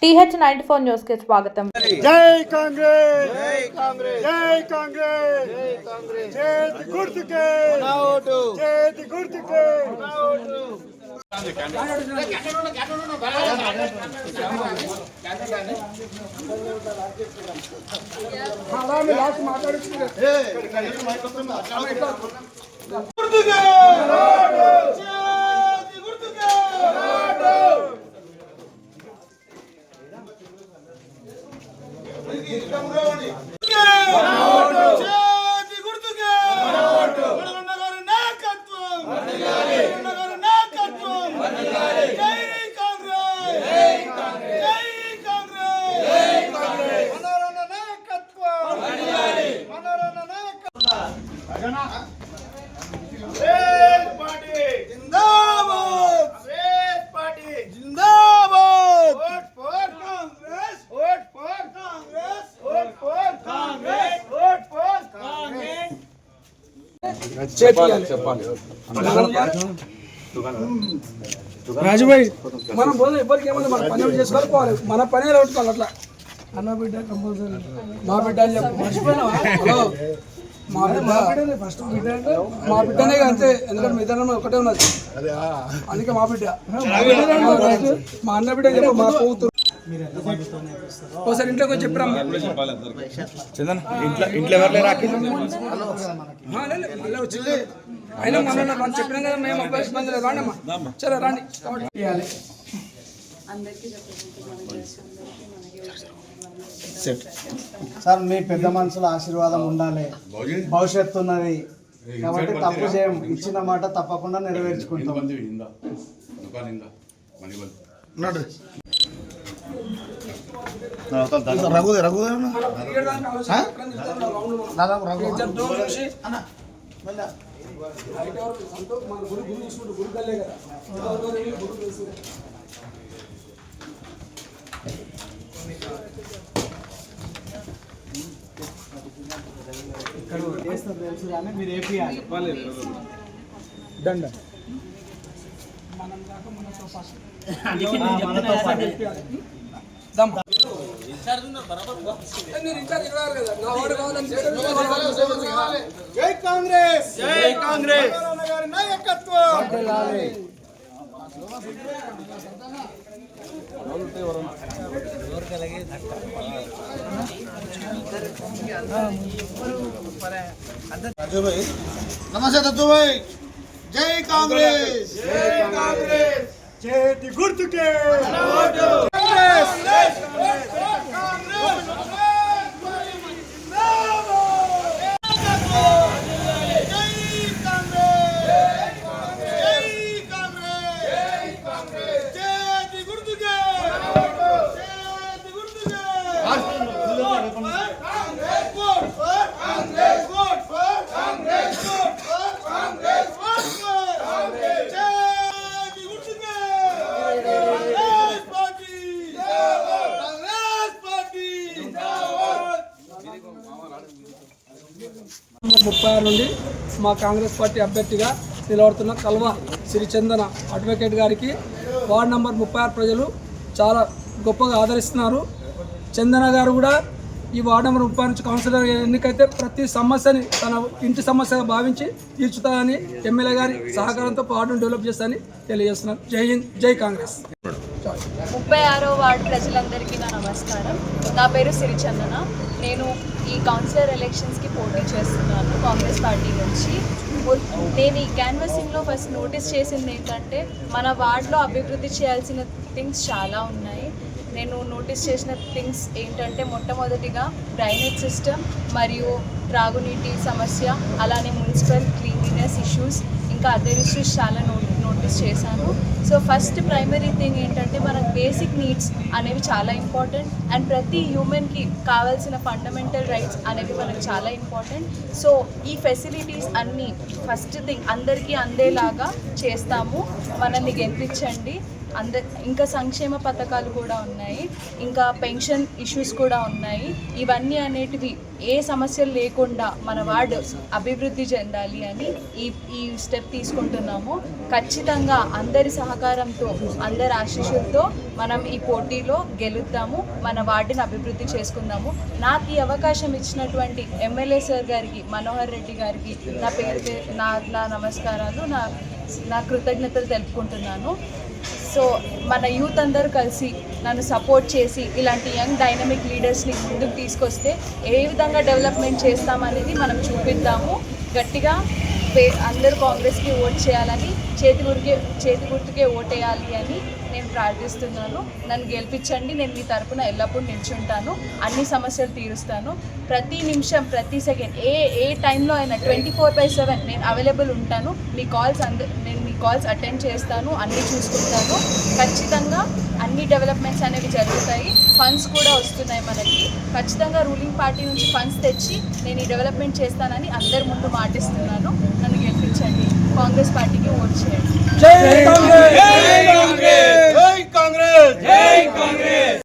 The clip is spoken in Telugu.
TH94 న్యూస్ కి స్వాగతం. జై కాంగ్రెస్, జై కాంగ్రెస్, జై కాంగ్రెస్, జై కాంగ్రెస్, జై గుర్తుకే నా ఓటు, జై గుర్తుకే నా ఓటు. అలానే లాస్ట్ మాట్లాడుతున్నారు. గుర్తుకే నా ఓటు, జై గుర్తుకే నా ఓటు. రాజుభాయ్ మనం పోతే ఎవరికి ఏమన్నా మన పని చేసుకోవాలి, మన పనే కొట్టుకోవాలి. అట్లా అన్న బిడ్డ కంపల్సరీ మా బిడ్డ అని చెప్పి మర్చిపోయినావా? హలో మా బిడ్డ ఫస్ట్ బిడ్డ అంటే మా బిడ్డనే అంతే, ఎందుకంటే మీ ఇద్దరు ఒకటే ఉన్నది, అందుకే మా బిడ్డ. మా అన్న బిడ్డ చెప్పి మా కూతురు ఒకసారి ఇంట్లోకి వచ్చి చెప్పరా వచ్చింది. అయినా మనం చెప్పినాం కదా మేము అబ్బాయి ఇబ్బంది లేదు, రాండి అమ్మా సరే రండి. సార్ మీ పెద్ద మనుషుల ఆశీర్వాదం ఉండాలి, భవిష్యత్తు ఉన్నది కాబట్టి తప్పు చేయం, ఇచ్చిన మాట తప్పకుండా నెరవేర్చుకుంటాం. ఇక్కడ చేస్తారు తెలుసు కానీ మీరు ఏపీ దండ జై కాంగ్రెస్, జై కాంగ్రెస్ నాయకత్వం. నమస్తే దత్తుభాయ్. జై కాంగ్రెస్, జై కాంగ్రెస్, చేతి గుర్తుకే నుండి మా కాంగ్రెస్ పార్టీ అభ్యర్థిగా నిలబడుతున్న కల్వ సిరిచందన అడ్వకేట్ గారికి వార్డు నంబర్ 36 ప్రజలు చాలా గొప్పగా ఆదరిస్తున్నారు. చందన గారు కూడా ఈ వార్డు నెంబర్ 30 నుంచి కౌన్సిలర్ ఎన్నికైతే ప్రతి సమస్యని తన ఇంటి సమస్యగా భావించి తీర్చుతానని ఎమ్మెల్యే గారి సహకారంతో వార్డును డెవలప్ చేస్తానని తెలియజేస్తున్నారు. జై హింద్, జై కాంగ్రెస్. 36వ వార్డు ప్రజలందరికీ నా నమస్కారం. నా పేరు సిరిచందన. నేను ఈ కౌన్సిలర్ ఎలక్షన్స్కి పోటీ చేస్తున్నాను కాంగ్రెస్ పార్టీ నుంచి. నేను ఈ క్యాన్వసింగ్లో ఫస్ట్ నోటీస్ చేసింది ఏంటంటే మన వార్డులో అభివృద్ధి చేయాల్సిన థింగ్స్ చాలా ఉన్నాయి. నేను నోటీస్ చేసిన థింగ్స్ ఏంటంటే మొట్టమొదటిగా డ్రైనేజ్ సిస్టమ్ మరియు త్రాగునీటి సమస్య, అలానే మున్సిపల్ క్లీన్లీనెస్ ఇష్యూస్, ఇంకా అదర్ ఇష్యూస్ చాలా నోటీస్ చేశాను. సో ఫస్ట్ ప్రైమరీ థింగ్ ఏంటంటే మనకు బేసిక్ నీడ్స్ అనేవి చాలా ఇంపార్టెంట్ అండ్ ప్రతి హ్యూమన్కి కావాల్సిన ఫండమెంటల్ రైట్స్ అనేవి మనకు చాలా ఇంపార్టెంట్. సో ఈ ఫెసిలిటీస్ అన్నీ ఫస్ట్ థింగ్ అందరికీ అందేలాగా చేస్తాము, మనల్ని గెలిపించండి. ఇంకా సంక్షేమ పథకాలు కూడా ఉన్నాయి, ఇంకా పెన్షన్ ఇష్యూస్ కూడా ఉన్నాయి. ఇవన్నీ అనేటివి ఏ సమస్యలు లేకుండా మన వార్డు అభివృద్ధి చెందాలి అని ఈ స్టెప్ తీసుకుంటున్నాము. ఖచ్చితంగా అందరి సహకారంతో, అందరి ఆశీస్సులతో మనం ఈ పోటీలో గెలుద్దాము, మన వార్డుని అభివృద్ధి చేసుకుందాము. నాకు ఈ అవకాశం ఇచ్చినటువంటి ఎమ్మెల్యే సార్ గారికి, మనోహర్ రెడ్డి గారికి నా నమస్కారాలు, నా కృతజ్ఞతలు తెలుపుకుంటున్నాను. సో మన యూత్ అందరూ కలిసి నన్ను సపోర్ట్ చేసి ఇలాంటి యంగ్ డైనమిక్ లీడర్స్ని ముందుకు తీసుకొస్తే ఏ విధంగా డెవలప్మెంట్ చేస్తామనేది మనం చూపిద్దాము. గట్టిగా అందరూ కాంగ్రెస్కి ఓట్ చేయాలని, చేతి గుర్తుకే ఓటేయాలి అని నేను ప్రార్థిస్తున్నాను. నన్ను గెలిపించండి, నేను మీ తరపున ఎల్లప్పుడూ నిల్చుంటాను, అన్ని సమస్యలు తీరుస్తాను. ప్రతి నిమిషం, ప్రతి సెకండ్, ఏ టైంలో అయినా 24/7 నేను అవైలబుల్ ఉంటాను. నేను మీ కాల్స్ అటెండ్ చేస్తాను, అన్నీ చూసుకుంటాను. ఖచ్చితంగా అన్ని డెవలప్మెంట్స్ అనేవి జరుగుతాయి. ఫండ్స్ కూడా వస్తున్నాయి మనకి. ఖచ్చితంగా రూలింగ్ పార్టీ నుంచి ఫండ్స్ తెచ్చి నేను ఈ డెవలప్మెంట్ చేస్తానని అందరి ముందు మాటిస్తున్నాను. నన్ను గెలిపించండి, కాంగ్రెస్ పార్టీకి ఓట్ చేయండి.